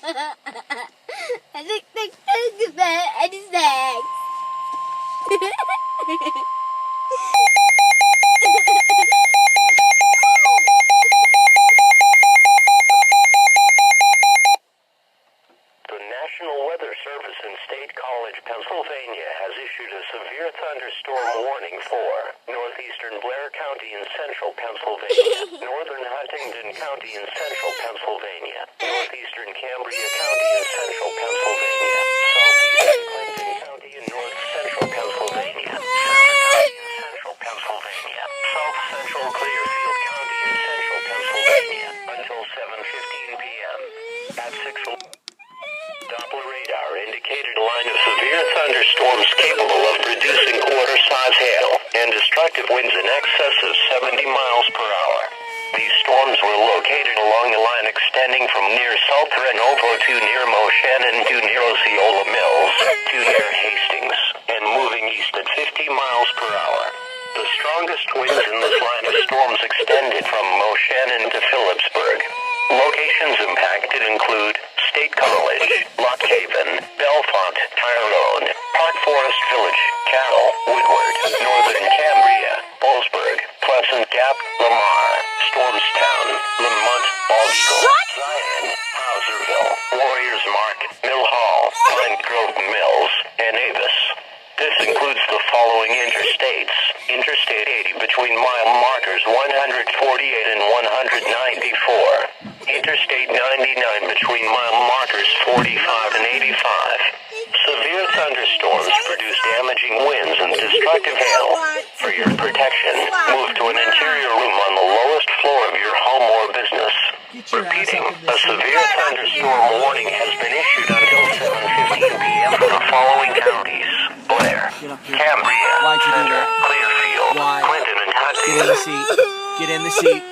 The National Weather Service in State College, Pennsylvania has issued a severe thunderstorm warning for northeastern Blair County in central Pennsylvania, northern Huntingdon County in central Pennsylvania, northeastern Cambria County in central Pennsylvania, southeastern Clinton County in north central Pennsylvania, Center County in central Pennsylvania, south central Clearfield County in central Pennsylvania, until 7:15 p.m. At 6. Doppler radar indicated a line of severe thunderstorms capable of producing quarter-size hail and destructive winds in excess of 70 miles per hour. These storms were located along the line extending from near South Renovo to near Moshannon to near Osceola Mills to near Hastings, and moving east at 50 miles per hour. The strongest winds in this line of storms extended from Moshannon to Phillipsburg. Locations impacted include State College, Lock Haven, Bellefonte, Tyrone, Park Forest Village, Cattle, Woodward, Northern Cambria, Bollesburg, Pleasant Gap, Lamar, Stormstown, Lamont, Bald Eagle, Zion, Hauserville, Warriors Market, Mill Hall, Pine Grove Mills, and Avis. This includes the following interstates: Interstate 80 between mile markers 148 and 194. Interstate 99 between mile markers 45 and 85. Severe thunderstorms produce damaging winds and destructive hail. For your protection, move to an interior room on the lowest floor of your home or business. Repeating, a severe thunderstorm warning has been issued until 7:15 p.m. for the following counties: Blair, Cambria, Center, Clearfield, Clinton, and Huntington. Get in the seat. Get in the seat.